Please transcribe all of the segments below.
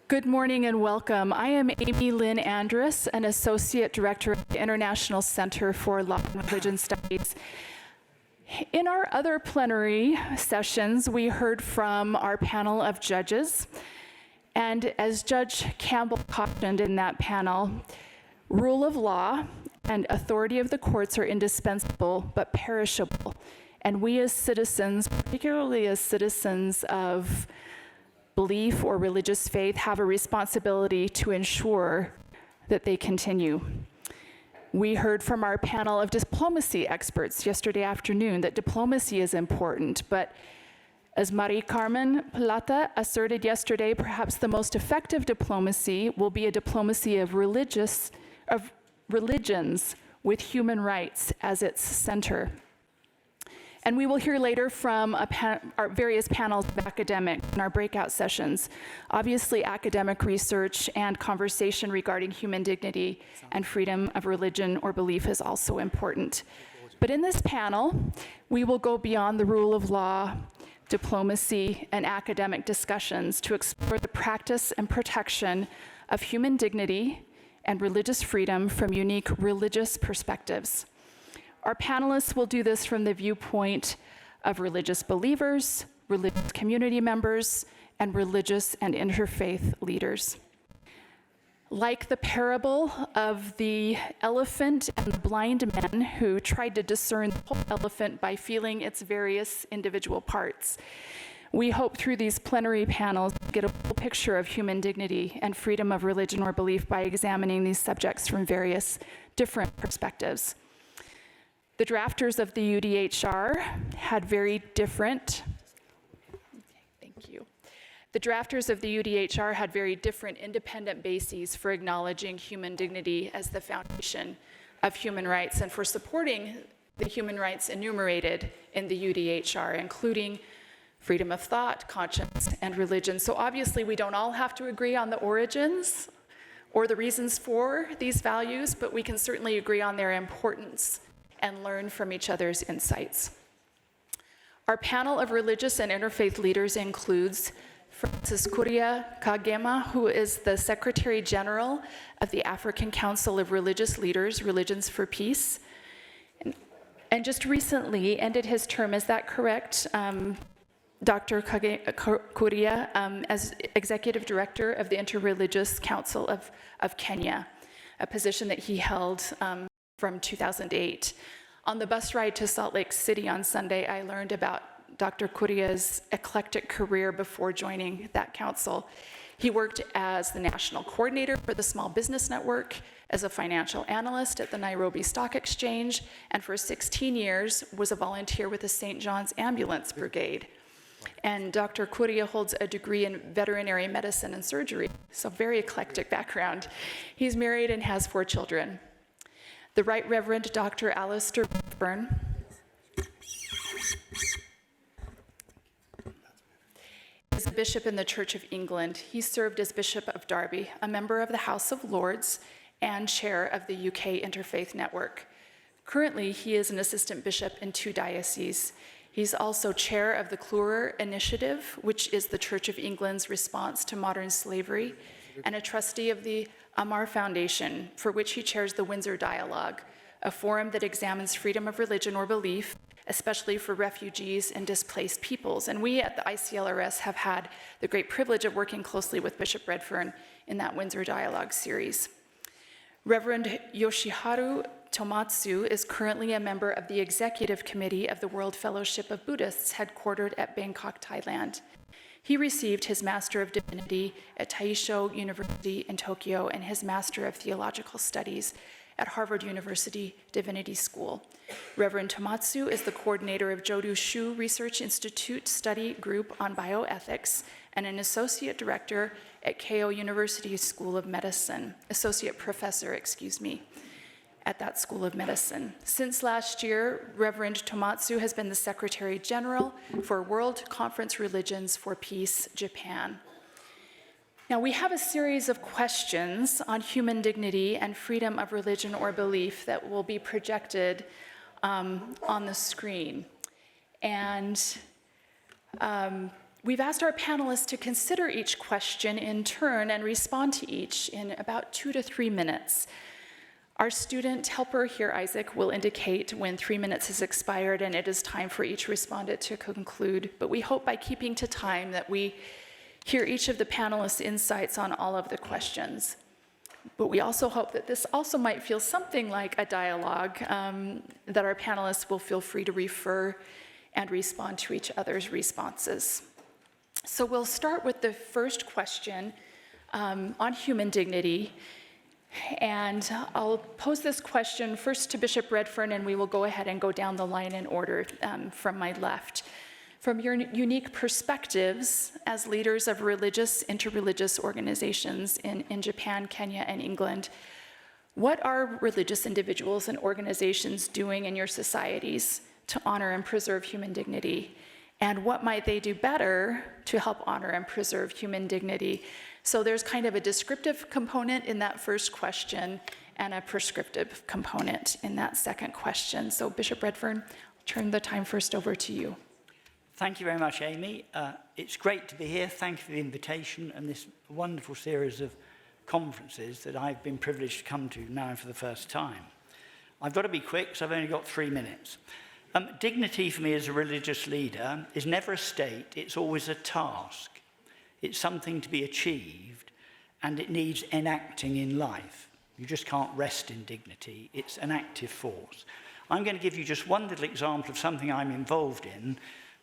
Good morning and welcome. I am Amy Lynn Andrus, an Associate Director of the International Center for Law and Religion Studies. In our other plenary sessions, we heard from our panel of judges, and as Judge Campbell cautioned in that panel, rule of law and authority of the courts are indispensable but perishable, and we as citizens, particularly as citizens of belief or religious faith, have a responsibility to ensure that they continue. We heard from our panel of diplomacy experts yesterday afternoon that diplomacy is important, but as Marie Carmen Plata asserted yesterday, perhaps the most effective diplomacy will be a diplomacy of religions with human rights as its center. And we will hear later from our various panels of academics in our breakout sessions. Obviously, academic research and conversation regarding human dignity and freedom of religion or belief is also important. But in this panel, we will go beyond the rule of law, diplomacy, and academic discussions to explore the practice and protection of human dignity and religious freedom from unique religious perspectives. Our panelists will do this from the viewpoint of religious believers, religious community members, and religious and interfaith leaders. Like the parable of the elephant and the blind men who tried to discern the whole elephant by feeling its various individual parts, we hope through these plenary panels to get a full picture of human dignity and freedom of religion or belief by examining these subjects from various different perspectives. The drafters of the UDHR had very different, The drafters of the UDHR had very different independent bases for acknowledging human dignity as the foundation of human rights and for supporting the human rights enumerated in the UDHR, including freedom of thought, conscience, and religion. So obviously we don't all have to agree on the origins or the reasons for these values, but we can certainly agree on their importance and learn from each other's insights. Our panel of religious and interfaith leaders includes Francis Kuria Kagema, who is the Secretary General of the African Council of Religious Leaders, Religions for Peace, and just recently ended his term. Is that correct, Dr. Kuria, as Executive Director of the Interreligious Council of Kenya, a position that he held from 2008. On the bus ride to Salt Lake City on Sunday, I learned about Dr. Kuria's eclectic career before joining that council. He worked as the national coordinator for the Small Business Network, as a financial analyst at the Nairobi Stock Exchange, and for 16 years was a volunteer with the St. John's Ambulance Brigade. And Dr. Kuria holds a degree in veterinary medicine and surgery, so very eclectic background. He's married and has 4 children. The Right Reverend Dr. Alastair Redfern is a bishop in the Church of England. He served as Bishop of Derby, a member of the House of Lords, and chair of the UK Interfaith Network. Currently, he is an assistant bishop in 2 dioceses. He's also chair of the Clewer initiative, which is the Church of England's response to modern slavery, and a trustee of the Amar Foundation, for which he chairs the Windsor Dialogue, a forum that examines freedom of religion or belief, especially for refugees and displaced peoples. And we at the ICLRS have had the great privilege of working closely with Bishop Redfern in that Windsor Dialogue series. Reverend Yoshiharu Tomatsu is currently a member of the Executive Committee of the World Fellowship of Buddhists, headquartered at Bangkok, Thailand. He received his Master of Divinity at Taisho University in Tokyo and his Master of Theological Studies at Harvard University Divinity School. Reverend Tomatsu is the coordinator of Jodu Shu Research Institute Study Group on Bioethics and an associate director at Keio University School of Medicine, associate professor, at that School of Medicine. Since last year, Reverend Tomatsu has been the Secretary General for World Conference Religions for Peace, Japan. Now, we have a series of questions on human dignity and freedom of religion or belief that will be projected on the screen. And We've asked our panelists to consider each question in turn and respond to each in about 2 to 3 minutes. Our student helper here, Isaac, will indicate when 3 minutes has expired and it is time for each respondent to conclude, but we hope by keeping to time that we hear each of the panelists' insights on all of the questions. But we also hope that this also might feel something like a dialogue, that our panelists will feel free to refer and respond to each other's responses. So we'll start with the first question on human dignity. And I'll pose this question first to Bishop Redfern, and we will go ahead and go down the line in order from my left. From your unique perspectives as leaders of religious, interreligious organizations in Japan, Kenya, and England, what are religious individuals and organizations doing in your societies to honor and preserve human dignity? And what might they do better to help honor and preserve human dignity? So there's kind of a descriptive component in that first question and a prescriptive component in that second question. So Bishop Redfern, I'll turn the time first over to you. Thank you very much, Amy. It's great to be here. Thank you for the invitation and this wonderful series of conferences that I've been privileged to come to now for the first time. I've got to be quick, because I've only got 3 minutes. Dignity for me as a religious leader is never a state, it's always a task. It's something to be achieved, and it needs enacting in life. You just can't rest in dignity. It's an active force. I'm going to give you just one little example of something I'm involved in,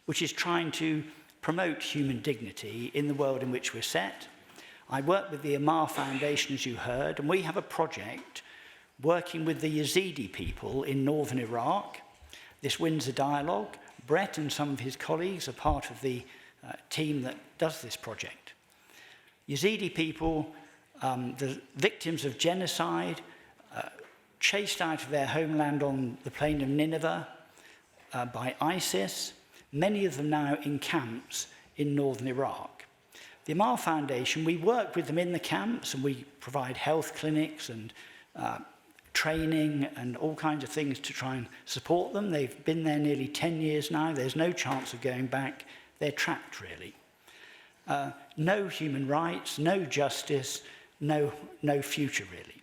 which is trying to promote human dignity in the world in which we're set. I work with the Amar Foundation, as you heard, and we have a project working with the Yazidi people in northern Iraq. This wins a dialogue. Brett and some of his colleagues are part of the team that does this project. Yazidi people, the victims of genocide, chased out of their homeland on the plain of Nineveh by ISIS, many of them now in camps in northern Iraq. The Amar Foundation, we work with them in the camps, and we provide health clinics and training and all kinds of things to try and support them. They've been there nearly 10 years now. There's no chance of going back. They're trapped, really. No human rights, no justice, no future, really.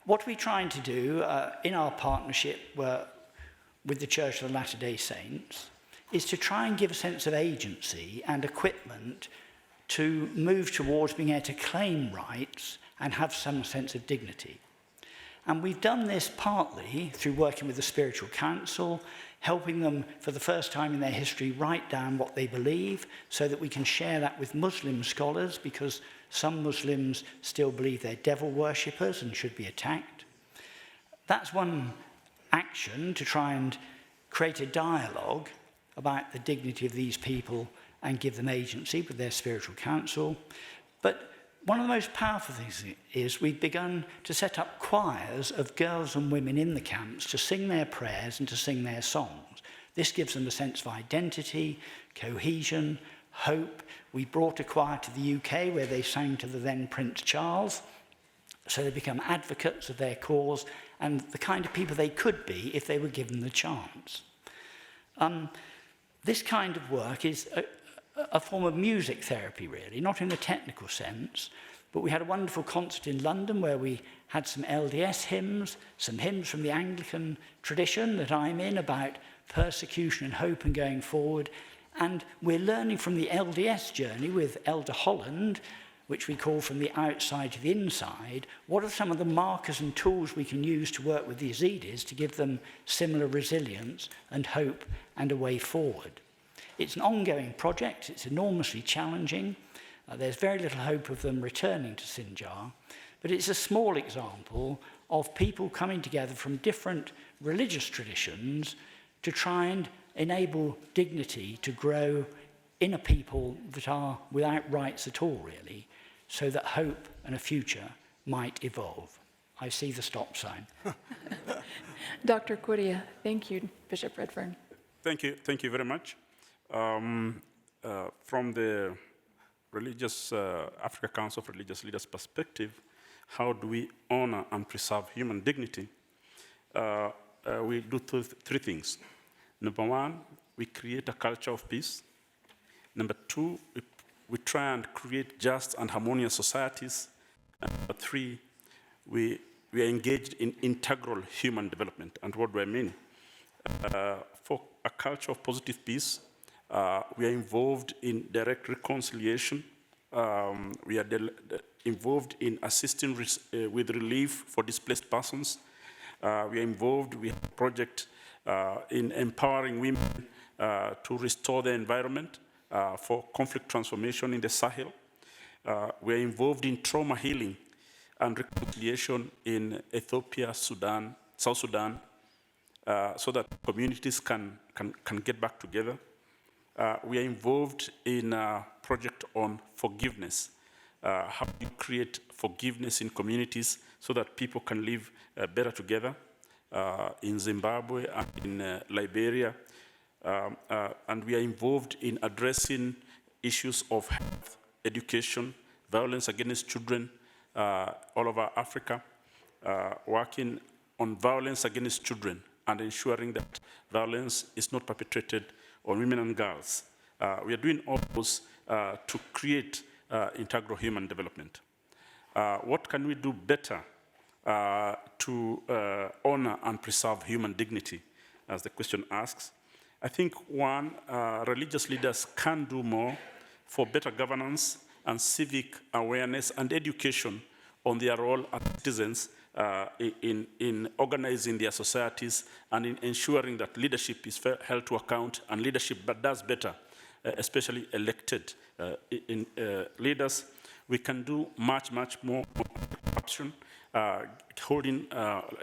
What we're trying to do in our partnership with the Church of the Latter-day Saints is to try and give a sense of agency and equipment to move towards being able to claim rights and have some sense of dignity. And we've done this partly through working with the Spiritual Council, helping them for the first time in their history write down what they believe so that we can share that with Muslim scholars, because some Muslims still believe they're devil worshippers and should be attacked. That's one action to try and create a dialogue about the dignity of these people and give them agency with their Spiritual Council. But one of the most powerful things is we've begun to set up choirs of girls and women in the camps to sing their prayers and to sing their songs. This gives them a sense of identity, cohesion, hope. We brought a choir to the UK where they sang to the then Prince Charles. So they become advocates of their cause and the kind of people they could be if they were given the chance. This kind of work is a form of music therapy, really, not in a technical sense, but we had a wonderful concert in London where we had some LDS hymns, some hymns from the Anglican tradition that I'm in about persecution and hope and going forward, and we're learning from the LDS journey with Elder Holland, which we call from the outside to the inside, what are some of the markers and tools we can use to work with the Yazidis to give them similar resilience and hope and a way forward. It's an ongoing project. It's enormously challenging. There's very little hope of them returning to Sinjar, but it's a small example of people coming together from different religious traditions to try and enable dignity to grow in a people that are without rights at all, really, so that hope and a future might evolve. I see the stop sign. Dr. Kuria, thank you, Bishop Redfern. Thank you very much. From the Africa Council of Religious Leaders perspective, how do we honor and preserve human dignity? We do three things. Number one, we create a culture of peace. Number two, we try and create just and harmonious societies. And number three, we are engaged in integral human development. And what do I mean? For a culture of positive peace, we are involved in direct reconciliation. We are involved in assisting with relief for displaced persons. We are involved, we have a project in empowering women to restore the environment for conflict transformation in the Sahel. We are involved in trauma healing and reconciliation in Ethiopia, Sudan, South Sudan, so that communities can get back together. We are involved in a project on forgiveness, how do you create forgiveness in communities so that people can live better together in Zimbabwe and in Liberia. And we are involved in addressing issues of health, education, violence against children all over Africa, working on violence against children and ensuring that violence is not perpetrated on women and girls. We are doing all those to create integral human development. What can we do better to honor and preserve human dignity, as the question asks? I think one, religious leaders can do more for better governance and civic awareness and education on their role as citizens in organizing their societies and in ensuring that leadership is held to account and leadership does better, especially elected leaders. We can do much more corruption, holding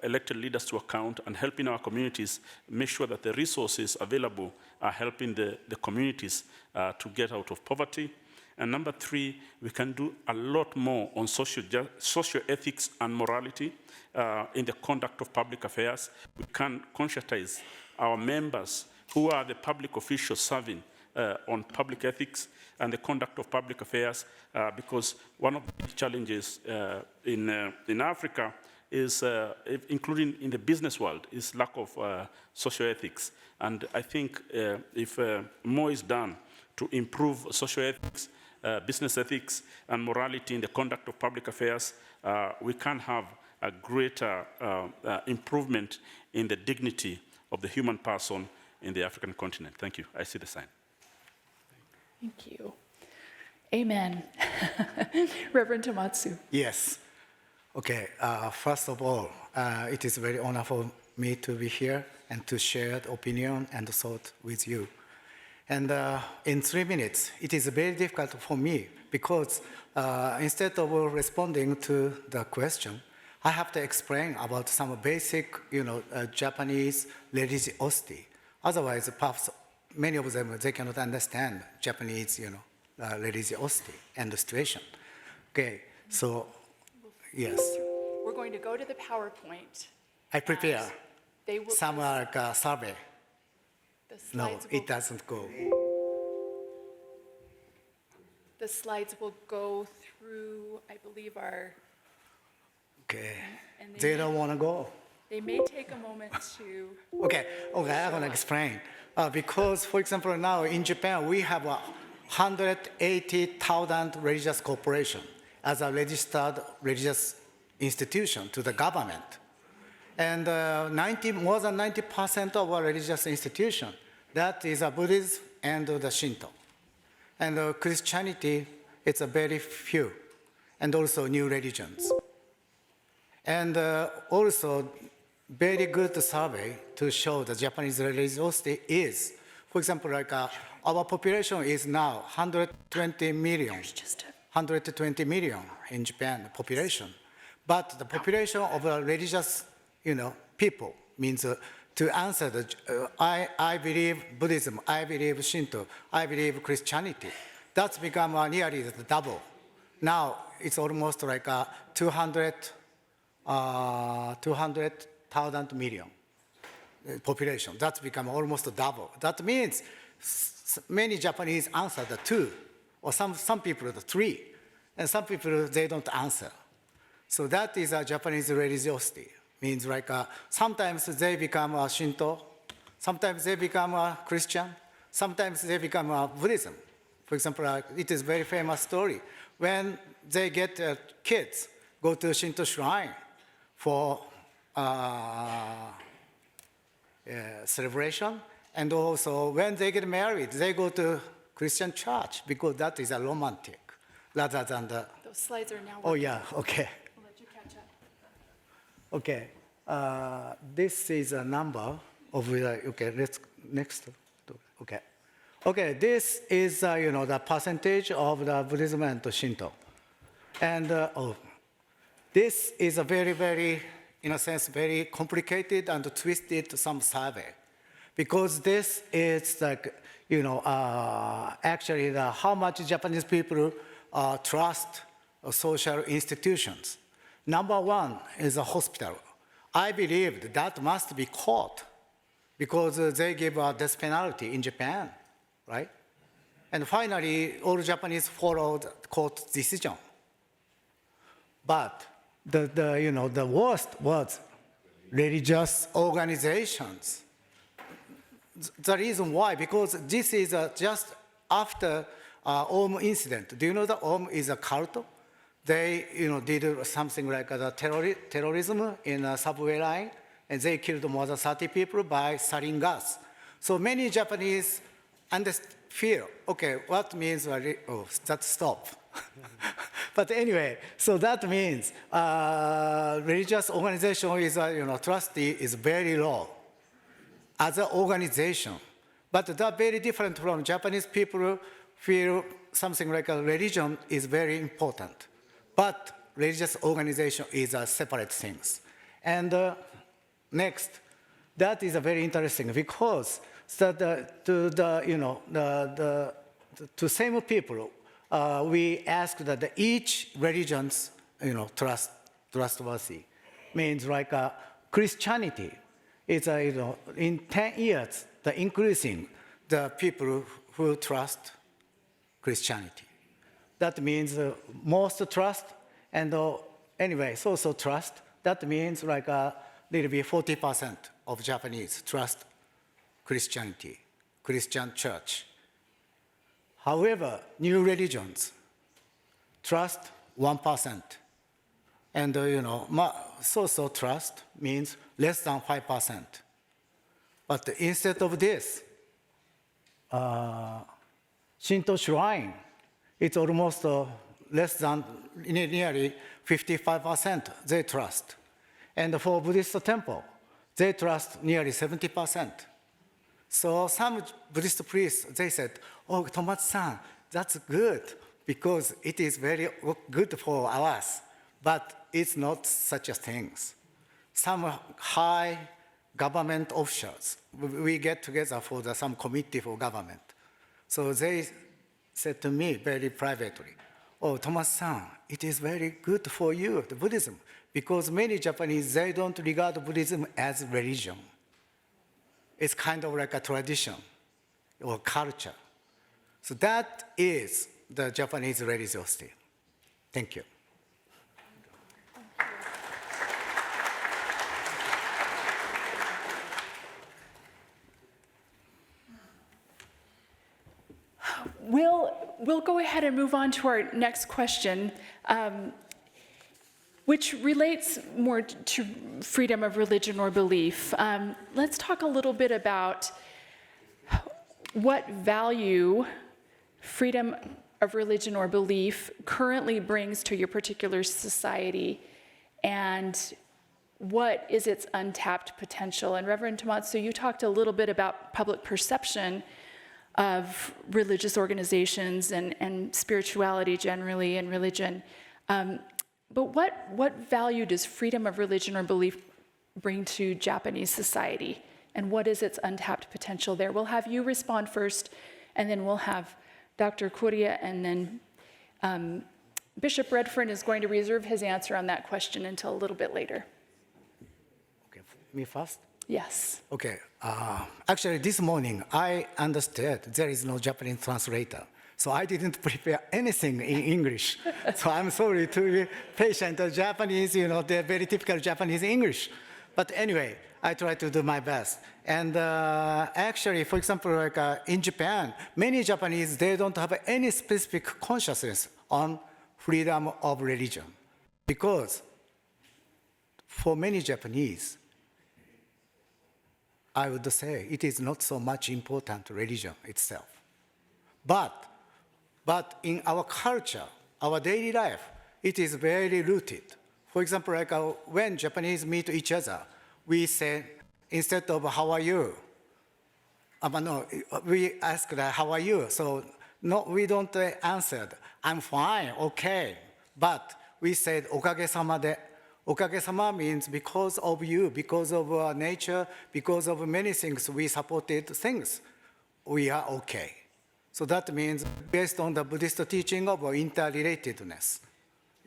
elected leaders to account and helping our communities make sure that the resources available are helping the communities to get out of poverty. And number three, we can do a lot more on socio-ethics and morality in the conduct of public affairs. We can conscientize our members who are the public officials serving on public ethics and the conduct of public affairs, because one of the challenges in Africa is, including in the business world, is lack of socio-ethics. And I think if more is done to improve socio-ethics, business ethics, and morality in the conduct of public affairs, we can have a greater improvement in the dignity of the human person in the African continent. Thank you. I see the sign. Thank you. Amen. Reverend Tomatsu. Yes. Okay. First of all, it is very honor for me to be here and to share the opinion and the thought with you. And in 3 minutes, it is very difficult for me because instead of responding to the question, I have to explain about some basic, Japanese religiosity. Otherwise, perhaps many of them, they cannot understand Japanese, religiosity and the situation. Okay, so, yes. We're going to go to the PowerPoint. I prepare. They will, some like a survey. the No, slides will, it doesn't go. the slides will go through, I believe, our, Okay, and they don't want to go. they may take a moment to, Okay, I'm going to explain. Because, for example, now in Japan, we have 180,000 religious corporations as a registered religious institution to the government. And more than 90% of our religious institution, that is a Buddhism and the Shinto. And Christianity, it's a very few, and also new religions. And also, very good survey to show the Japanese religiosity is, for example, like our population is now 120 million. there's just a, 120 million in Japan population. But the population of religious, people means to answer the, I believe Buddhism, I believe Shinto, I believe Christianity. That's become nearly the double. Now it's almost like 200,000 million population. That's become almost double. That means many Japanese answer the two, or some people the three, and some people they don't answer. So that is a Japanese religiosity. Means like sometimes they become a Shinto, sometimes they become a Christian, sometimes they become a Buddhism, For example, it is a very famous story. When they get kids, go to Shinto shrine for celebration, and also when they get married, they go to Christian church because that is a romantic, rather than the. Those slides are now Oh working. yeah, okay, We'll let you catch up. okay. This is a number of okay. Let's next. Okay, okay. This is the percentage of the Buddhism and Shinto, and this is a very, very, in a sense, very complicated and twisted some survey, because this is like, actually how much Japanese people trust social institutions. Number one is a hospital. I believe that must be court, because they give a death penalty in Japan, right? And finally, all Japanese followed court decision. But the worst was religious organizations. The reason why, because this is just after Om incident. Do you know that Om is a cult? They did something like the terrorism in a subway line, and they killed more than 30 people by sarin gas. So many Japanese feel, okay, what means, that stop. But anyway, so that means religious organization is, trustee is very low as an organization. But that's very different from Japanese people feel something like a religion is very important. But religious organization is a separate things. And next, that is a very interesting, because to same people, we ask that each religion's trustworthy. Means like Christianity is in 10 years the increasing the people who trust Christianity. That means most trust, and anyway, so trust. That means like little bit 40% of Japanese trust Christianity, Christian church. However, new religions trust 1%, and so trust means less than 5%. But instead of this, Shinto shrine, it's almost less than nearly 55% they trust. And for Buddhist temple, they trust nearly 70%. So some Buddhist priests, they said, oh, Tomatsu-san, that's good, because it is very good for us, but it's not such a thing. Some high government officials, we get together for some committee for government. So they said to me very privately, oh, Tomatsu-san, it is very good for you, the Buddhism, because many Japanese, they don't regard Buddhism as religion. It's kind of like a tradition or culture. So that is the Japanese religiosity. Thank you. We'll go ahead and move on to our next question, which relates more to freedom of religion or belief. Let's talk a little bit about what value freedom of religion or belief currently brings to your particular society, and what is its untapped potential. And Reverend Tomatsu, you talked a little bit about public perception of religious organizations and spirituality generally and religion. But what value does freedom of religion or belief bring to Japanese society? And what is its untapped potential there? We'll have you respond first, and then we'll have Dr. Kuria, and then Bishop Redfern is going to reserve his answer on that question until a little bit later. Okay, me first? Yes. Okay, actually this morning I understood there is no Japanese translator. So I didn't prepare anything in English. So I'm sorry to be patient. The Japanese, they're very typical Japanese English. But anyway, I try to do my best. And actually, for example, like in Japan, many Japanese, they don't have any specific consciousness on freedom of religion. Because for many Japanese, I would say it is not so much important religion itself. But in our culture, our daily life, it is very rooted. For example, like when Japanese meet each other, we say, instead of how are you, no, we ask how are you? So no, we don't answer, I'm fine, okay. But we said, okage-sama de. Okage-sama means because of you, because of nature, because of many things, we supported things, we are okay. So that means based on the Buddhist teaching of interrelatedness,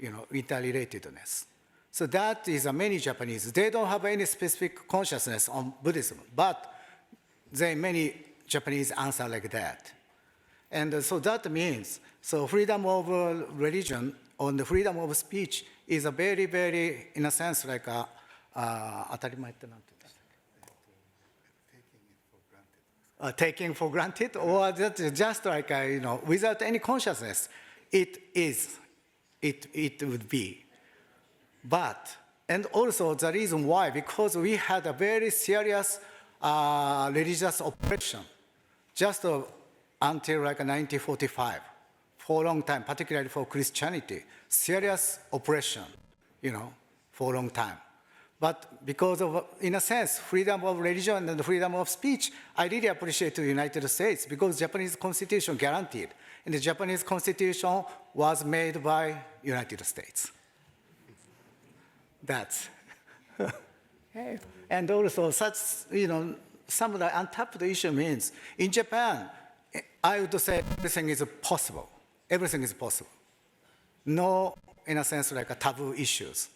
interrelatedness. So that is many Japanese. They don't have any specific consciousness on Buddhism, but many Japanese answer like that. And so that means, so freedom of religion or the freedom of speech is a very, very, in a sense, like a, taking for granted, or that just like, without any consciousness, it would be. But, and also the reason why, because we had a very serious religious oppression just until like 1945, for a long time, particularly for Christianity, serious oppression, for a long time. But because of, in a sense, freedom of religion and freedom of speech, I really appreciate the United States because Japanese Constitution guaranteed. And the Japanese Constitution was made by United States. That's. Okay. And also such, some of the untapped issue means, in Japan, I would say everything is possible. Everything is possible. No, in a sense, like a taboo issues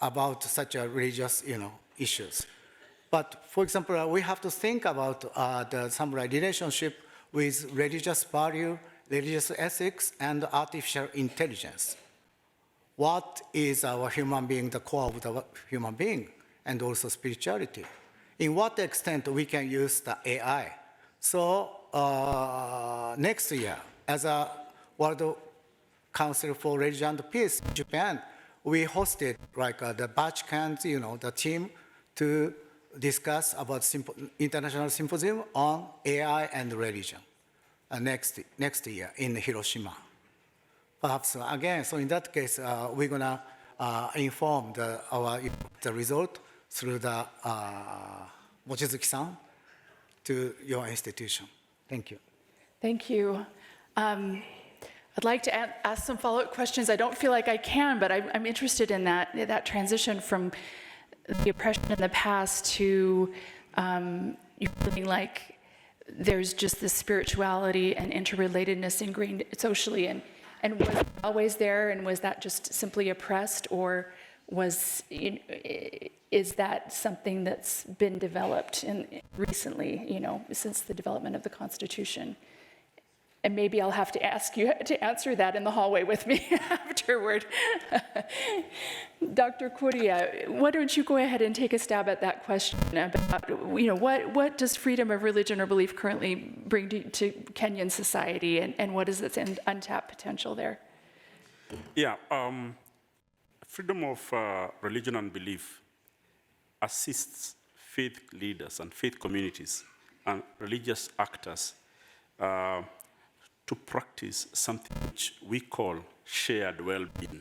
about such a religious, issues. But for example, we have to think about some relationship with religious value, religious ethics, and artificial intelligence. What is our human being, the core of the human being, and also spirituality? In what extent we can use the AI? So next year, as a World Council for Religion and Peace in Japan, we hosted like the batch camps, the team to discuss about international symposium on AI and religion next year in Hiroshima. Perhaps again, so in that case, we're gonna inform the result through the Mochizuki-san to your institution. Thank you. Thank you. I'd like to ask some follow-up questions. I don't feel like I can, but I'm interested in that transition from the oppression in the past to you feeling like there's just this spirituality and interrelatedness ingrained socially, and was it always there, and was that just simply oppressed, or is that something that's been developed recently, since the development of the Constitution? And maybe I'll have to ask you to answer that in the hallway with me afterward. Dr. Kuria, why don't you go ahead and take a stab at that question about, what does freedom of religion or belief currently bring to Kenyan society, and what is its untapped potential there? Yeah, freedom of religion and belief assists faith leaders and faith communities and religious actors to practice something which we call shared well-being.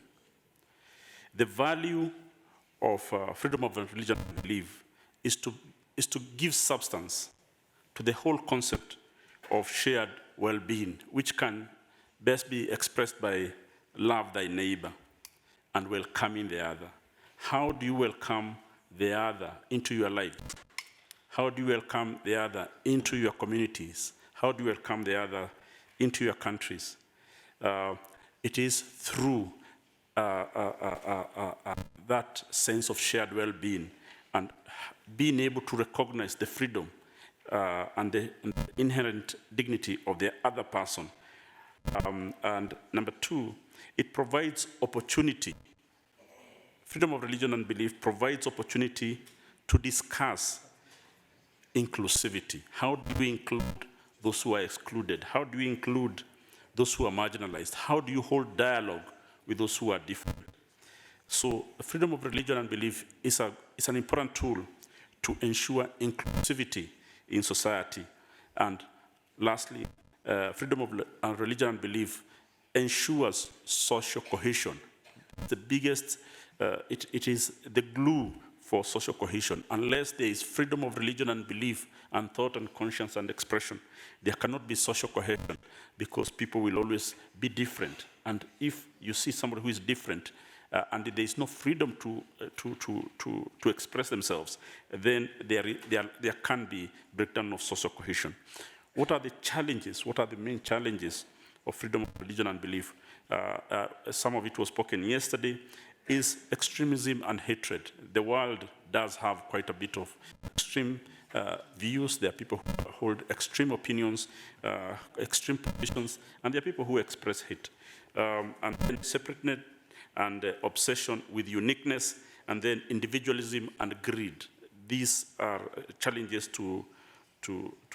The value of freedom of religion and belief is to give substance to the whole concept of shared well-being, which can best be expressed by love thy neighbor and welcoming the other. How do you welcome the other into your life? How do you welcome the other into your communities? How do you welcome the other into your countries? It is through that sense of shared well-being and being able to recognize the freedom and the inherent dignity of the other person. And number two, it provides opportunity. Freedom of religion and belief provides opportunity to discuss inclusivity. How do we include those who are excluded? How do we include those who are marginalized? How do you hold dialogue with those who are different? So freedom of religion and belief is an important tool to ensure inclusivity in society. And lastly, freedom of religion and belief ensures social cohesion. The biggest, it is the glue for social cohesion. Unless there is freedom of religion and belief and thought and conscience and expression, there cannot be social cohesion because people will always be different. And if you see somebody who is different and there is no freedom to express themselves, then there can be breakdown of social cohesion. What are the challenges? What are the main challenges of freedom of religion and belief? Some of it was spoken yesterday, is extremism and hatred. The world does have quite a bit of extreme views. There are people who hold extreme opinions, extreme positions, and there are people who express hate. And then separateness and obsession with uniqueness, and then individualism and greed. These are challenges to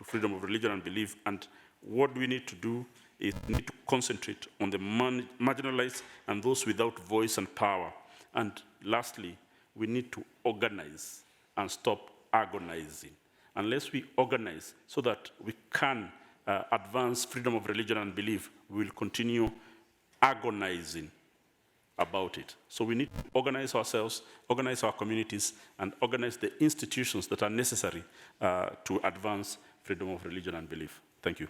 freedom of religion and belief. And what we need to do is we need to concentrate on the marginalized and those without voice and power. And lastly, we need to organize and stop agonizing. Unless we organize so that we can advance freedom of religion and belief, we will continue agonizing about it. So we need to organize ourselves, organize our communities, and organize the institutions that are necessary to advance freedom of religion and belief. Thank you.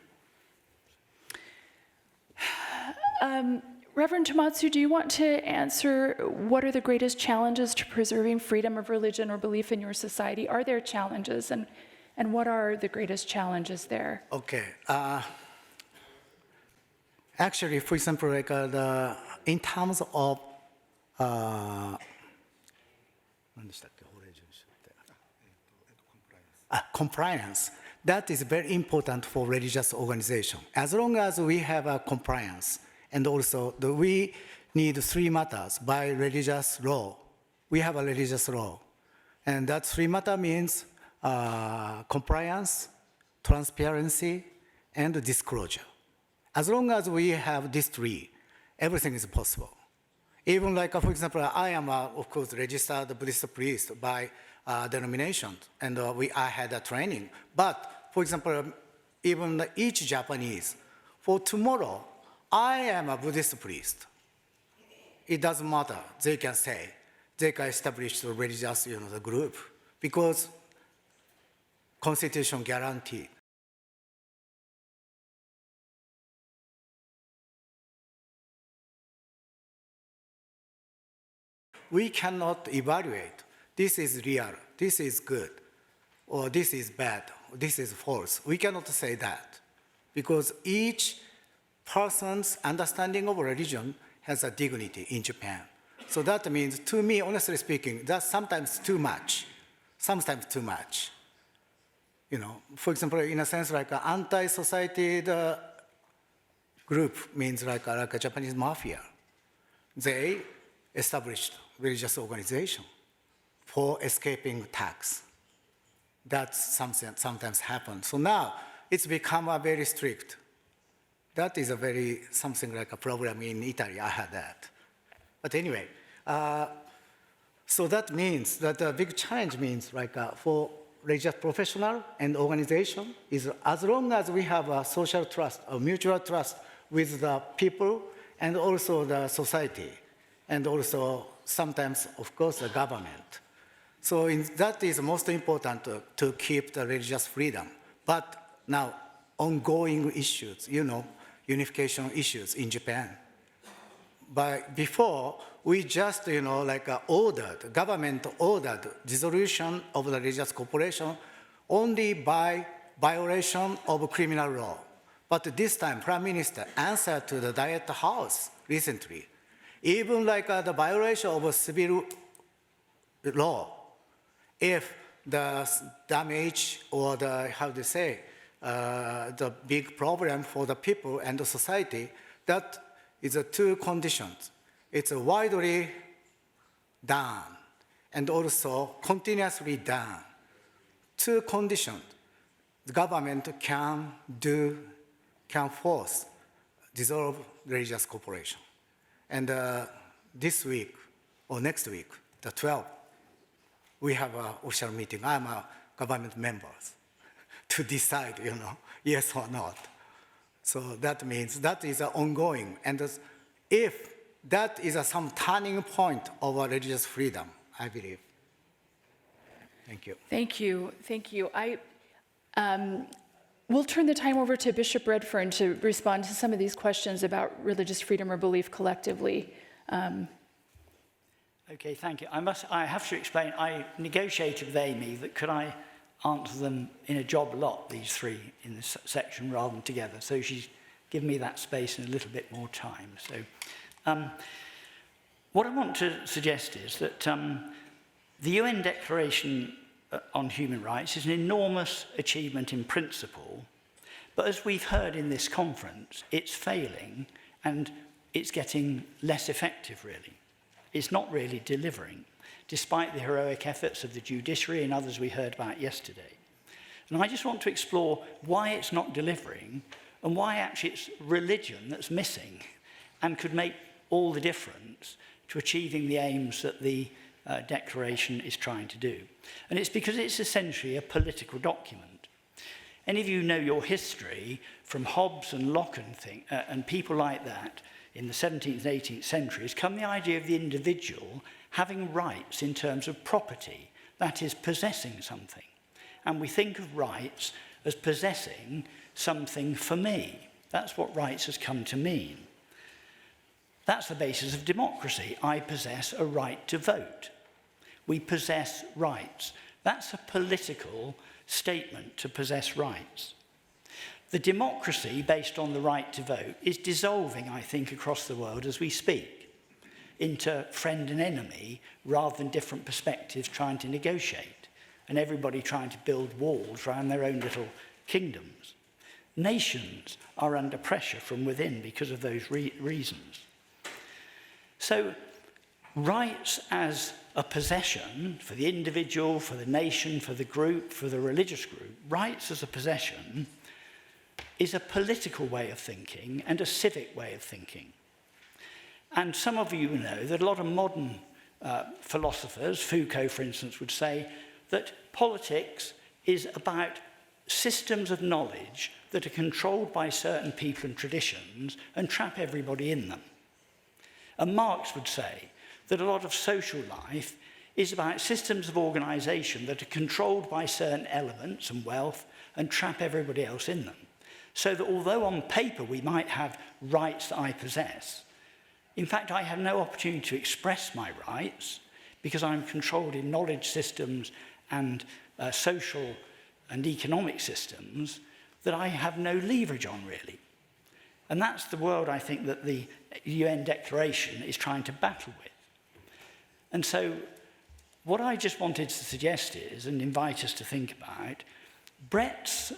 Reverend Tomatsu, do you want to answer what are the greatest challenges to preserving freedom of religion or belief in your society? Are there challenges, and what are the greatest challenges there? Okay. Actually, for example, like in terms of compliance, that is very important for religious organization. As long as we have a compliance, and also we need three matters by religious law. We have a religious law. And that three matter means compliance, transparency, and disclosure. As long as we have these three, everything is possible. Even like, for example, I am, of course, registered Buddhist priest by denomination, and I had a training. But, for example, even each Japanese, for tomorrow, I am a Buddhist priest. It doesn't matter. They can say, they can establish the religious, the group, because Constitution guaranteed. We cannot evaluate, this is real, this is good, or this is bad, or this is false. We cannot say that, because each person's understanding of religion has a dignity in Japan. So that means, to me, honestly speaking, that's sometimes too much. Sometimes too much. For example, in a sense, like an anti-society group means like a Japanese mafia. They established religious organization for escaping tax. That's something sometimes happens. So now it's become a very strict. That is something like a problem in Italy. I had that. But anyway, so that means that the big challenge means like for religious professional and organization is as long as we have a social trust, a mutual trust with the people and also the society, and also sometimes, of course, the government. So that is most important to keep the religious freedom. But now, ongoing issues, unification issues in Japan. But before, we just, government ordered dissolution of the religious corporation only by violation of criminal law. But this time, Prime Minister answered to the Diet House recently, even the violation of civil law, if the damage or the big problem for the people and the society, that is two conditions. It's widely done, and also continuously done. Two conditions the government can force dissolve religious cooperation. And this week or next week, the 12th, we have an official meeting. I'm a government member to decide, yes or not. So that means that is ongoing. And if that is some turning point of our religious freedom, I believe. Thank you. Thank you. Thank you. We'll turn the time over to Bishop Redfern to respond to some of these questions about religious freedom or belief collectively. Okay, thank you. I have to explain, I negotiated with Amy that could I answer them in a job lot, these three in this section, rather than together. So she's given me that space and a little bit more time. So what I want to suggest is that the UN Declaration on Human Rights is an enormous achievement in principle, but as we've heard in this conference, it's failing and it's getting less effective, really. It's not really delivering, despite the heroic efforts of the judiciary and others we heard about yesterday. And I just want to explore why it's not delivering and why actually it's religion that's missing and could make all the difference to achieving the aims that the Declaration is trying to do. And it's because it's essentially a political document. Any of you know your history from Hobbes and Locke and people like that in the 17th and 18th centuries come the idea of the individual having rights in terms of property, that is, possessing something. And we think of rights as possessing something for me. That's what rights has come to mean. That's the basis of democracy. I possess a right to vote. We possess rights. That's a political statement, to possess rights. The democracy based on the right to vote is dissolving, I think, across the world as we speak, into friend and enemy rather than different perspectives trying to negotiate and everybody trying to build walls around their own little kingdoms. Nations are under pressure from within because of those reasons. So rights as a possession for the individual, for the nation, for the group, for the religious group, rights as a possession is a political way of thinking and a civic way of thinking. And some of you know that a lot of modern philosophers, Foucault for instance, would say that politics is about systems of knowledge that are controlled by certain people and traditions and trap everybody in them. And Marx would say that a lot of social life is about systems of organisation that are controlled by certain elements and wealth and trap everybody else in them. So that although on paper we might have rights that I possess, in fact I have no opportunity to express my rights because I'm controlled in knowledge systems and social and economic systems that I have no leverage on, really. And that's the world, I think, that the UN Declaration is trying to battle with. And so what I just wanted to suggest is, and invite us to think about, Brett's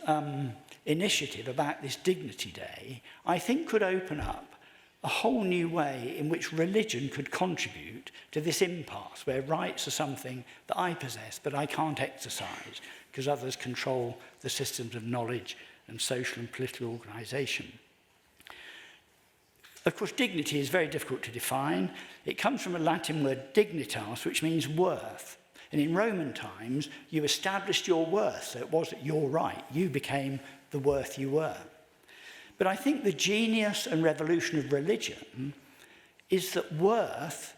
initiative about this Dignity Day, I think could open up a whole new way in which religion could contribute to this impasse, where rights are something that I possess but I can't exercise because others control the systems of knowledge and social and political organisation. Of course, dignity is very difficult to define. It comes from a Latin word dignitas, which means worth. And in Roman times, you established your worth, so it wasn't your right. You became the worth you were. But I think the genius and revolution of religion is that worth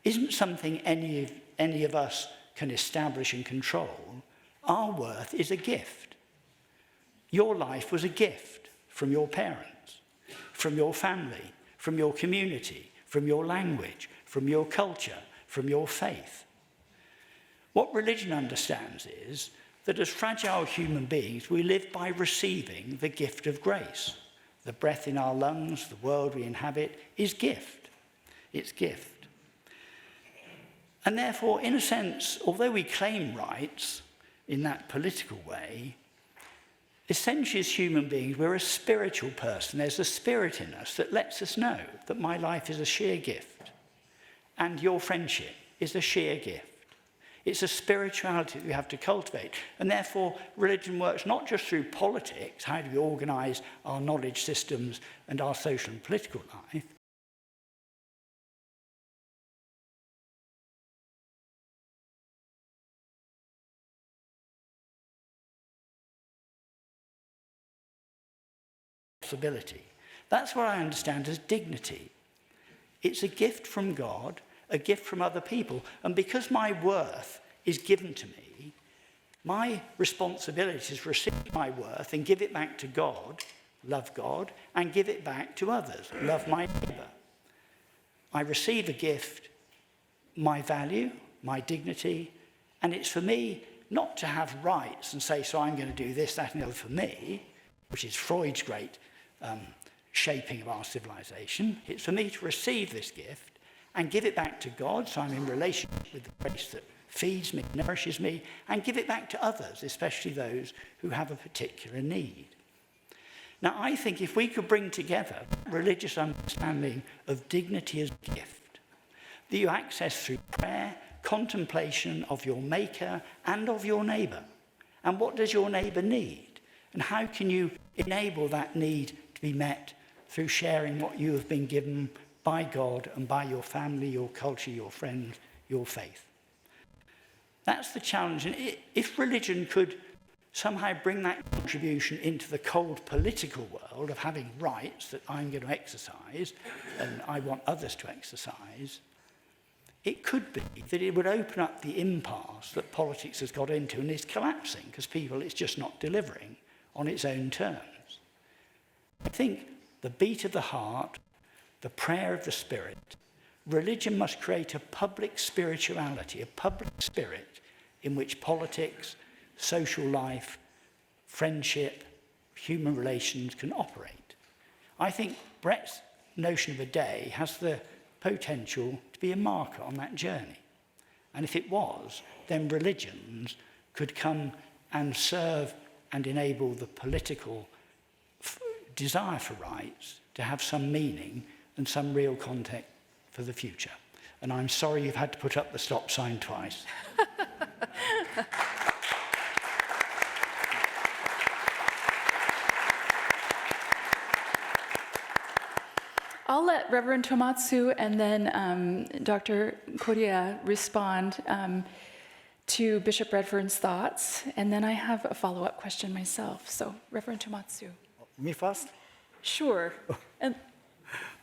isn't something any of us can establish and control. Our worth is a gift. Your life was a gift from your parents, from your family, from your community, from your language, from your culture, from your faith. What religion understands is that as fragile human beings, we live by receiving the gift of grace. The breath in our lungs, the world we inhabit, is gift. It's gift. And therefore, in a sense, although we claim rights in that political way, essentially as human beings, we're a spiritual person. There's a spirit in us that lets us know that my life is a sheer gift and your friendship is a sheer gift. It's a spirituality that we have to cultivate. And therefore, religion works not just through politics, how do we organise our knowledge systems and our social and political life, responsibility. That's what I understand as dignity. It's a gift from God, a gift from other people. And because my worth is given to me, my responsibility is to receive my worth and give it back to God, love God, and give it back to others, love my neighbour. I receive a gift, my value, my dignity, and it's for me not to have rights and say, so I'm going to do this, that, and the other for me, which is Freud's great shaping of our civilization. It's for me to receive this gift and give it back to God, so I'm in relationship with the grace that feeds me, nourishes me, and give it back to others, especially those who have a particular need. Now, I think if we could bring together religious understanding of dignity as a gift, that you access through prayer, contemplation of your maker and of your neighbour, and what does your neighbour need, and how can you enable that need to be met through sharing what you have been given by God and by your family, your culture, your friends, your faith. That's the challenge. And if religion could somehow bring that contribution into the cold political world of having rights that I'm going to exercise and I want others to exercise, it could be that it would open up the impasse that politics has got into and is collapsing because it's just not delivering on its own terms. I think the beat of the heart, the prayer of the spirit, religion must create a public spirituality, a public spirit in which politics, social life, friendship, human relations can operate. I think Brett's notion of a day has the potential to be a marker on that journey. And if it was, then religions could come and serve and enable the political desire for rights to have some meaning and some real context for the future. And I'm sorry you've had to put up the stop sign twice. I'll let Reverend Tomatsu and then Dr. Kuria respond to Bishop Redfern's thoughts, and then I have a follow-up question myself. So, Reverend Tomatsu. Me first? Sure. And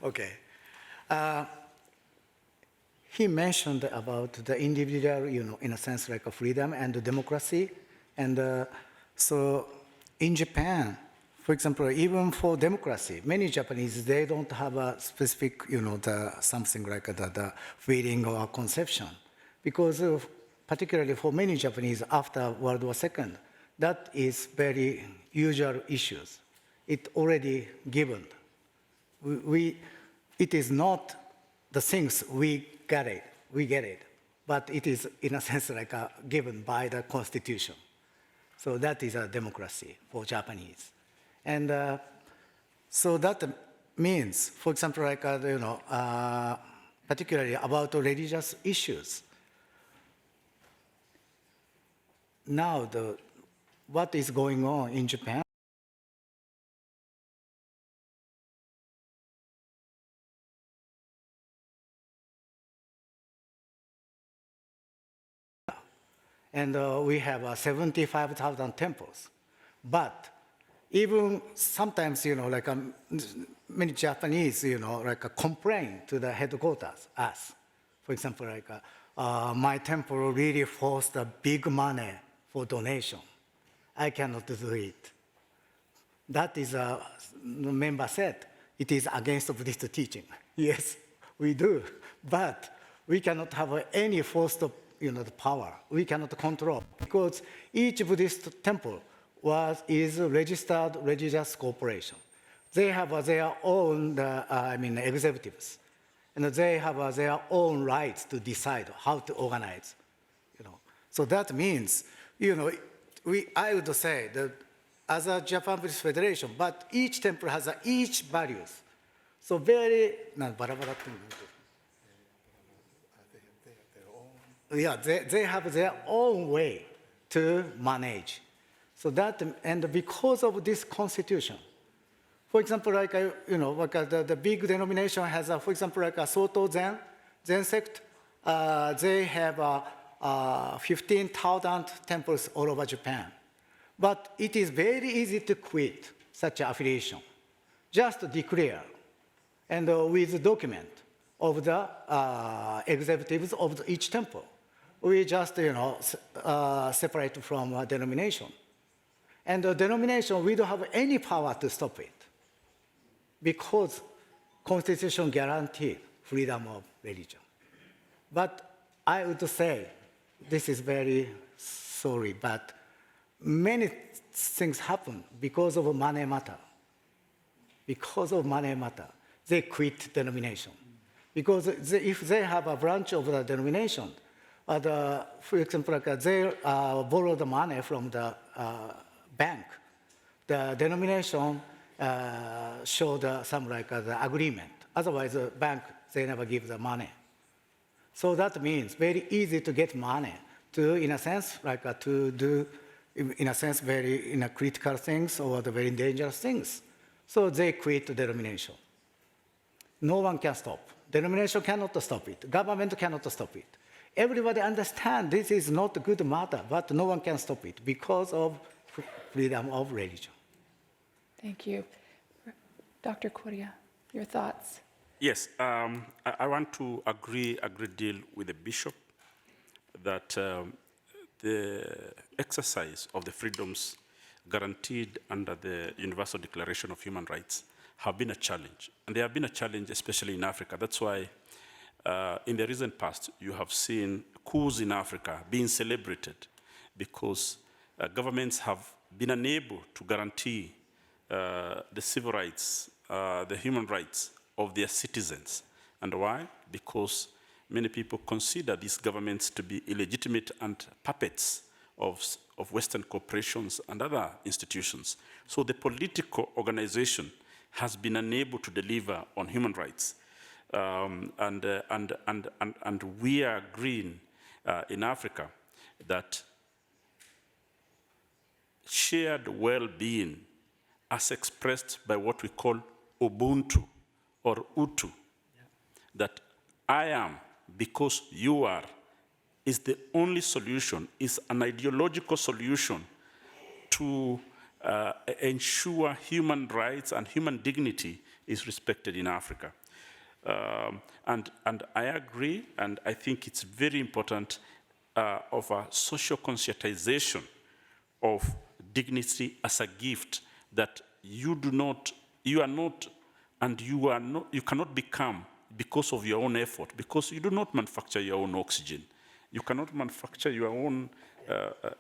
Okay. He mentioned about the individual, in a sense like a freedom and the democracy. And so in Japan, for example, even for democracy, many Japanese, they don't have a specific, something like the feeling or conception. Because particularly for many Japanese after World War II, that is very usual issues. It already given. It is not the things we get it, but it is in a sense like given by the Constitution. So that is a democracy for Japanese. And so that means, for example, like, particularly about religious issues. Now, what is going on in Japan? And we have 75,000 temples. But even sometimes, like many Japanese, complain to the headquarters, us. For example, like my temple really forced a big money for donation. I cannot do it. That is, the member said, it is against Buddhist teaching. Yes, we do. But we cannot have any forced the power. We cannot control because each Buddhist temple is registered religious corporation. They have their own, executives, and they have their own rights to decide how to organize. So that means, I would say that as a Japan Buddhist Federation, but each temple has each values. So very, yeah, they have their own way to manage. So that, and because of this constitution, for example, like, the big denomination has, for example, like a Soto Zen sect, they have 15,000 temples all over Japan. But it is very easy to quit such affiliation. Just declare, and with the document of the executives of each temple. We just, separate from a denomination. And the denomination, we don't have any power to stop it because Constitution guaranteed freedom of religion. But I would say, this is very sorry, but many things happen because of money matter. Because of money matter, they quit denomination. Because if they have a branch of the denomination, for example, they borrow the money from the bank, the denomination showed some the agreement. Otherwise, the bank, they never give the money. So that means very easy to get money to, in a sense, to do, in a sense, very critical things or the very dangerous things. So they quit the denomination. No one can stop. Denomination cannot stop it. Government cannot stop it. Everybody understands this is not a good matter, but no one can stop it because of freedom of religion. Thank you. Dr. Kuria, your thoughts? Yes, I want to agree a great deal with the bishop that the exercise of the freedoms guaranteed under the Universal Declaration of Human Rights have been a challenge. And they have been a challenge, especially in Africa. That's why in the recent past, you have seen coups in Africa being celebrated because governments have been unable to guarantee the civil rights, the human rights of their citizens. And why? Because many people consider these governments to be illegitimate and puppets of Western corporations and other institutions. So the political organization has been unable to deliver on human rights. And we are agreeing in Africa that shared well-being as expressed by what we call Ubuntu or Utu, that I am because you are, is the only solution, is an ideological solution to ensure human rights and human dignity is respected in Africa. And I agree, and I think it's very important of a social conscientization of dignity as a gift that you cannot become because of your own effort, because you do not manufacture your own oxygen. You cannot manufacture your own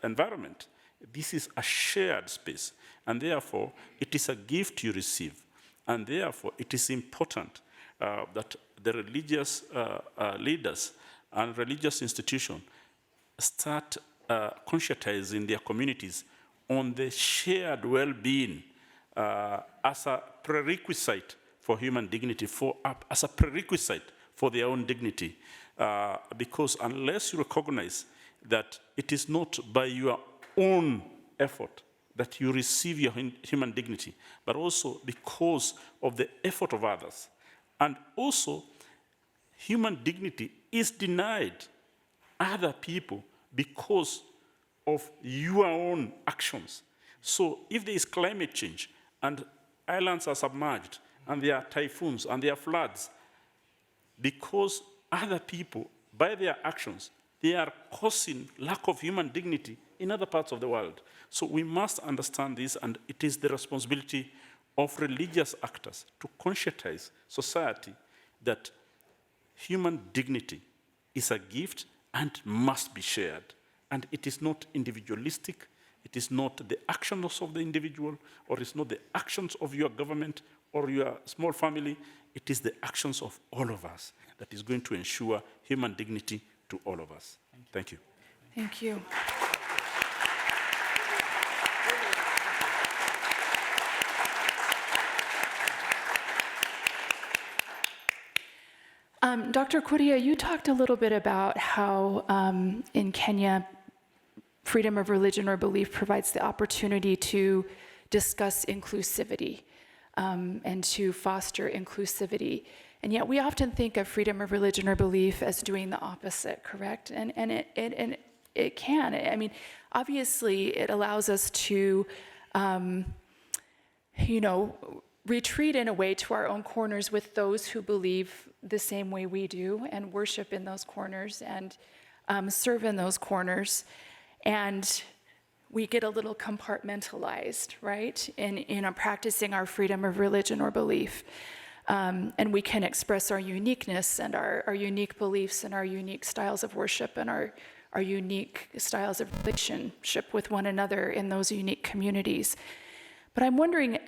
environment. This is a shared space, and therefore it is a gift you receive, and therefore it is important that the religious leaders and religious institutions start conscientizing their communities on the shared well-being as a prerequisite for human dignity, as a prerequisite for their own dignity. Because unless you recognize that it is not by your own effort that you receive your human dignity, but also because of the effort of others. And also, human dignity is denied other people because of your own actions. So if there is climate change and islands are submerged and there are typhoons and there are floods, because other people, by their actions, they are causing lack of human dignity in other parts of the world. So we must understand this, and it is the responsibility of religious actors to conscientize society that human dignity is a gift and must be shared. And it is not individualistic, it is not the actions of the individual, or it's not the actions of your government or your small family, it is the actions of all of us that is going to ensure human dignity to all of us. Thank you. Thank you. Dr. Kuria, you talked a little bit about how in Kenya, freedom of religion or belief provides the opportunity to discuss inclusivity and to foster inclusivity. And yet we often think of freedom of religion or belief as doing the opposite, correct? And it can. I mean, obviously it allows us to, retreat in a way to our own corners with those who believe the same way we do and worship in those corners and serve in those corners. And we get a little compartmentalized, right, in practicing our freedom of religion or belief. And we can express our uniqueness and our unique beliefs and our unique styles of worship and our unique styles of relationship with one another in those unique communities. But I'm wondering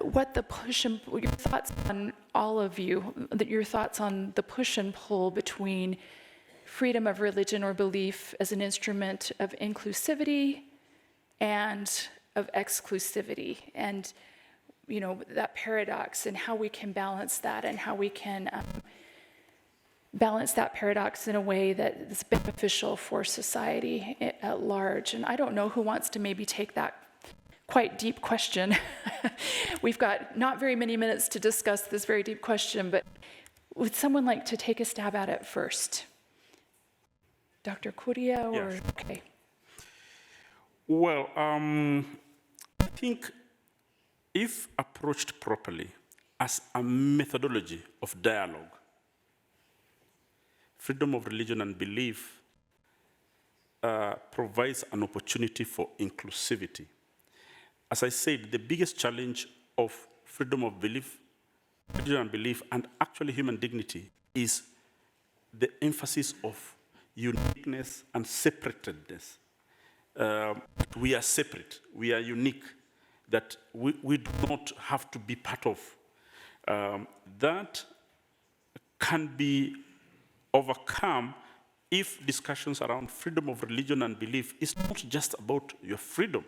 what the push and your thoughts on all of you, your thoughts on the push and pull between freedom of religion or belief as an instrument of inclusivity and of exclusivity, and that paradox, and how we can balance that, and how we can balance that paradox in a way that is beneficial for society at large. And I don't know who wants to maybe take that quite deep question. We've got not very many minutes to discuss this very deep question, but would someone like to take a stab at it first? Dr. Kuria, or Yes. okay. Well, I think if approached properly as a methodology of dialogue, freedom of religion and belief provides an opportunity for inclusivity. As I said, the biggest challenge of freedom of belief, religion and belief, and actually human dignity is the emphasis of uniqueness and separatedness. We are separate, we are unique, that we do not have to be part of. That can be overcome if discussions around freedom of religion and belief is not just about your freedom,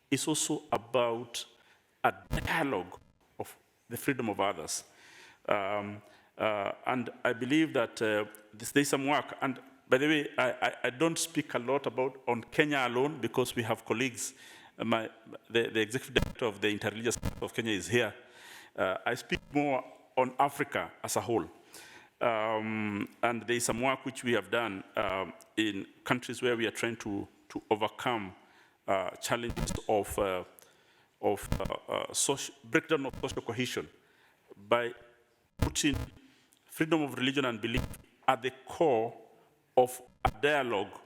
it's also about a dialogue of the freedom of others. And I believe that there's some work, and by the way, I don't speak a lot on Kenya alone because we have colleagues. The executive director of the Interreligious Council of Kenya is here. I speak more on Africa as a whole. And there is some work which we have done in countries where we are trying to overcome challenges of breakdown of social cohesion by putting freedom of religion and belief at the core of a dialogue,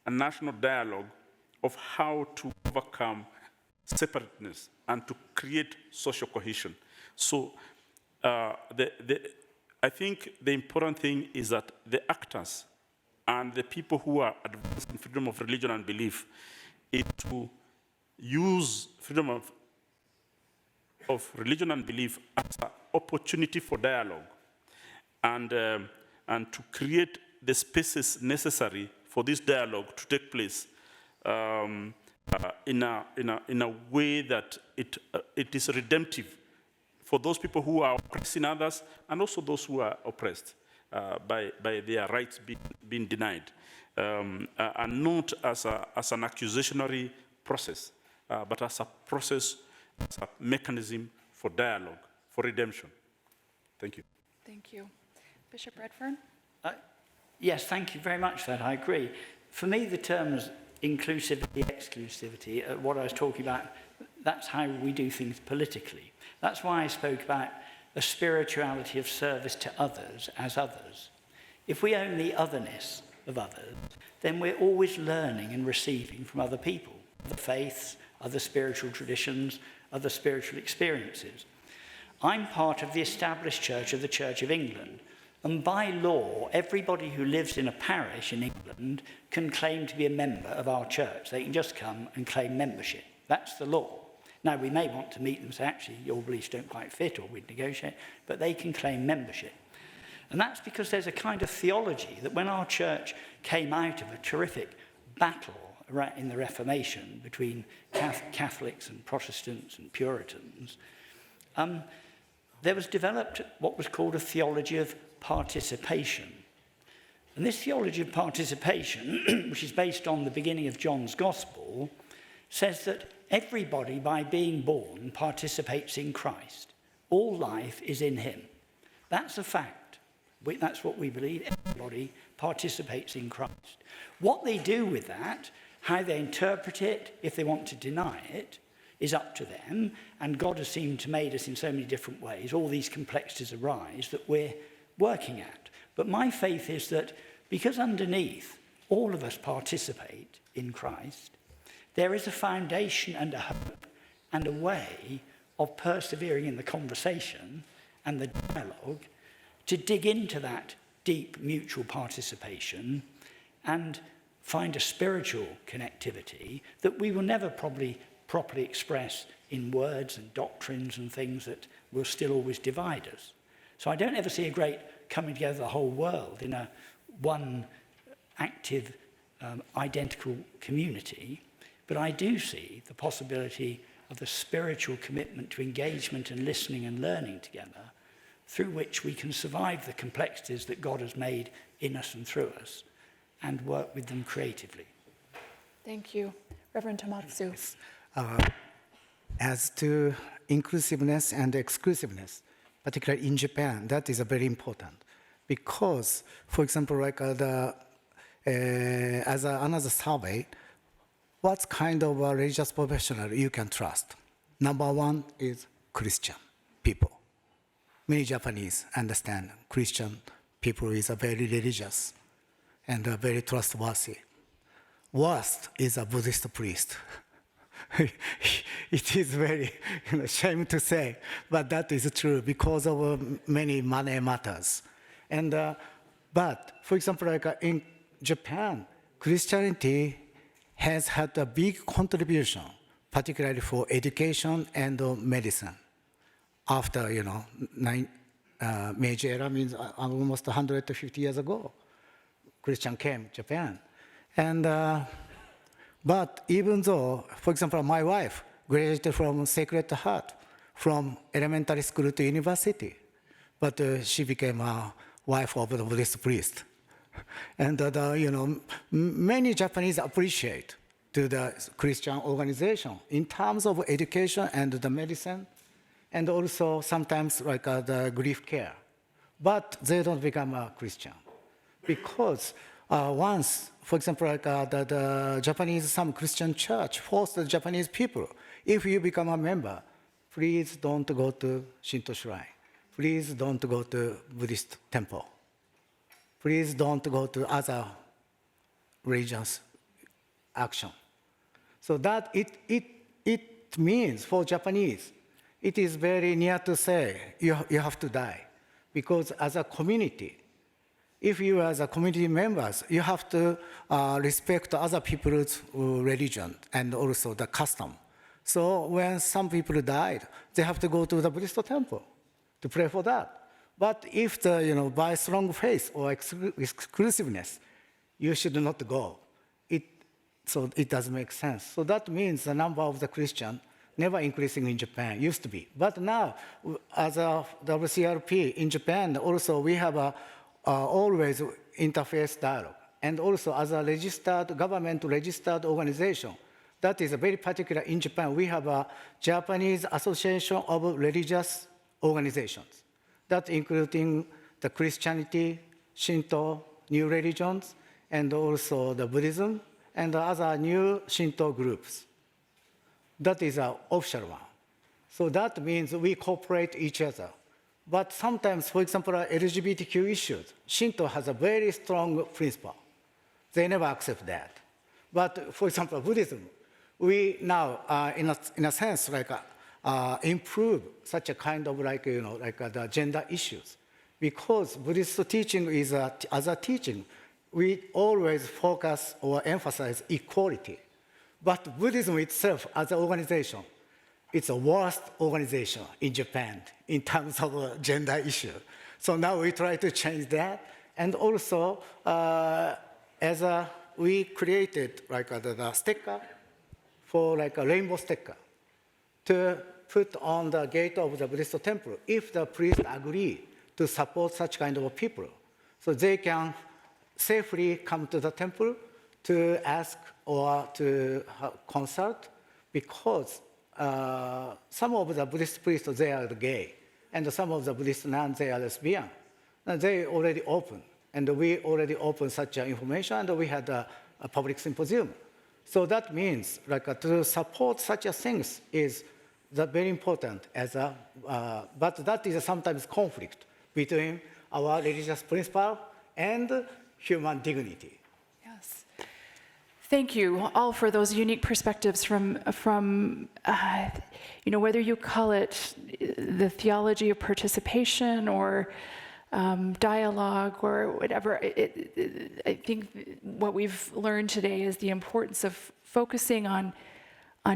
a national dialogue of how to overcome separateness and to create social cohesion. So I think the important thing is that the actors and the people who are advancing freedom of religion and belief is to use freedom of religion and belief as an opportunity for dialogue and to create the spaces necessary for this dialogue to take place in a way that it is redemptive for those people who are oppressing others and also those who are oppressed by their rights being denied, and not as an accusatory process, but as a process, as a mechanism for dialogue, for redemption. Thank you. Thank you. Bishop Redfern? Yes, thank you very much for that. I agree. For me, the terms inclusivity, exclusivity, what I was talking about, that's how we do things politically. That's why I spoke about a spirituality of service to others as others. If we own the otherness of others, then we're always learning and receiving from other people, other faiths, other spiritual traditions, other spiritual experiences. I'm part of the established church of the Church of England, and by law, everybody who lives in a parish in England can claim to be a member of our church. They can just come and claim membership. That's the law. Now, we may want to meet them and say, actually, your beliefs don't quite fit, or we'd negotiate, but they can claim membership. And that's because there's a kind of theology that when our church came out of a terrific battle in the Reformation between Catholics and Protestants and Puritans, there was developed what was called a theology of participation. And this theology of participation, which is based on the beginning of John's Gospel, says that everybody, by being born, participates in Christ. All life is in him. That's a fact. That's what we believe. Everybody participates in Christ. What they do with that, how they interpret it, if they want to deny it, is up to them. And God has seemed to made us in so many different ways. All these complexities arise that we're working at. But my faith is that because underneath all of us participate in Christ, there is a foundation and a hope and a way of persevering in the conversation and the dialogue to dig into that deep mutual participation and find a spiritual connectivity that we will never probably properly express in words and doctrines and things that will still always divide us. So I don't ever see a great coming together of the whole world in a one active, identical community, but I do see the possibility of the spiritual commitment to engagement and listening and learning together, through which we can survive the complexities that God has made in us and through us, and work with them creatively. Thank you. Reverend Tomatsu. As to inclusiveness and exclusiveness, particularly in Japan, that is very important. Because, for example, like as another survey, what kind of a religious professional you can trust? Number one is Christian people. Many Japanese understand Christian people is a very religious and very trustworthy. Worst is a Buddhist priest. It is very shame to say, but that is true because of many money matters. And but for example, like in Japan, Christianity has had a big contribution, particularly for education and medicine. After Meiji era means almost 150 years ago, Christian came to Japan, and but even though, for example, my wife graduated from Sacred Heart, from elementary school to university, but she became a wife of the Buddhist priest. And many Japanese appreciate to the Christian organization in terms of education and the medicine, and also sometimes like the grief care. But they don't become a Christian because once, for example, like the Japanese, some Christian church forced the Japanese people, if you become a member, please don't go to Shinto shrine. Please don't go to Buddhist temple. Please don't go to other religious action. So that it means for Japanese, it is very near to say you have to die. Because as a community, if you as a community members, you have to respect other people's religion and also the custom. So when some people died, they have to go to the Buddhist temple to pray for that. But if by strong faith or exclusiveness, you should not go. So it doesn't make sense. So that means the number of the Christian never increasing in Japan, used to be. But now, as a WCRP in Japan, also we have always interfaith dialogue. And also as a government-registered organization, that is very particular in Japan. We have a Japanese Association of Religious Organizations. That including the Christianity, Shinto, new religions, and also the Buddhism, and the other new Shinto groups. That is an official one. So that means we cooperate each other. But sometimes, for example, LGBTQ issues, Shinto has a very strong principle. They never accept that. But for example, Buddhism, we now, in a sense, like improve such a kind of the gender issues, because Buddhist teaching is as a teaching, we always focus or emphasize equality. But Buddhism itself, as an organization, it's the worst organization in Japan in terms of gender issue. So now we try to change that, and also we created the sticker for a rainbow sticker to put on the gate of the Buddhist temple if the priest agree to support such kind of people. So they can safely come to the temple to ask or to consult, because some of the Buddhist priests, they are gay, and some of the Buddhist nuns, they are lesbian. And they already open, and we already opened such information, and we had a public symposium. So that means to support such things is very important but that is sometimes conflict between our religious principle and human dignity. Yes. Thank you all for those unique perspectives from whether you call it the theology of participation or dialogue or whatever. I think what we've learned today is the importance of focusing on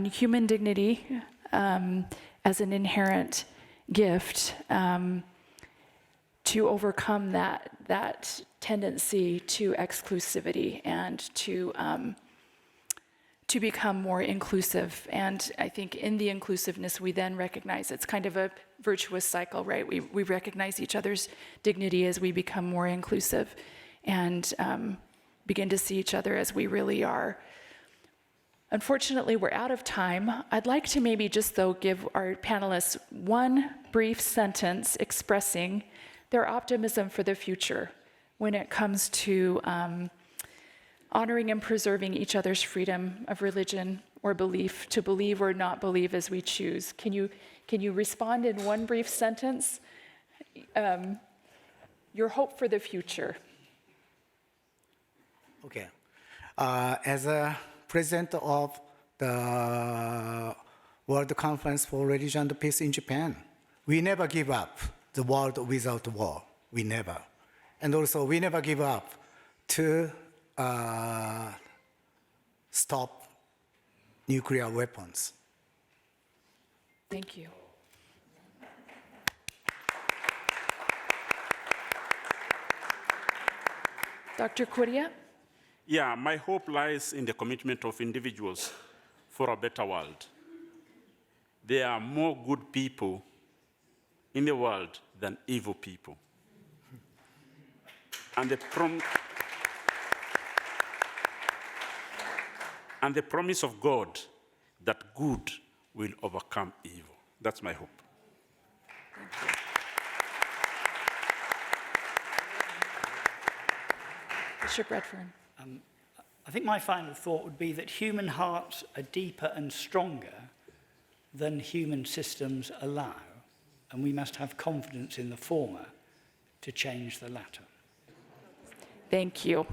human dignity as an inherent gift to overcome that tendency to exclusivity and to become more inclusive. And I think in the inclusiveness, we then recognize it's kind of a virtuous cycle, right? We recognize each other's dignity as we become more inclusive and begin to see each other as we really are. Unfortunately, we're out of time. I'd like to maybe just, though, give our panelists one brief sentence expressing their optimism for the future when it comes to honoring and preserving each other's freedom of religion or belief, to believe or not believe as we choose. Can you respond in one brief sentence? Your hope for the future. Okay. As a president of the World Conference for Religion and Peace in Japan, we never give up the world without war. We never. And also, we never give up to stop nuclear weapons. Thank you. Dr. Kuria? Yeah, my hope lies in the commitment of individuals for a better world. There are more good people in the world than evil people. And the promise of God that good will overcome evil. That's my hope. Bishop Redfern. I think my final thought would be that human hearts are deeper and stronger than human systems allow, and we must have confidence in the former to change the latter. Thank you.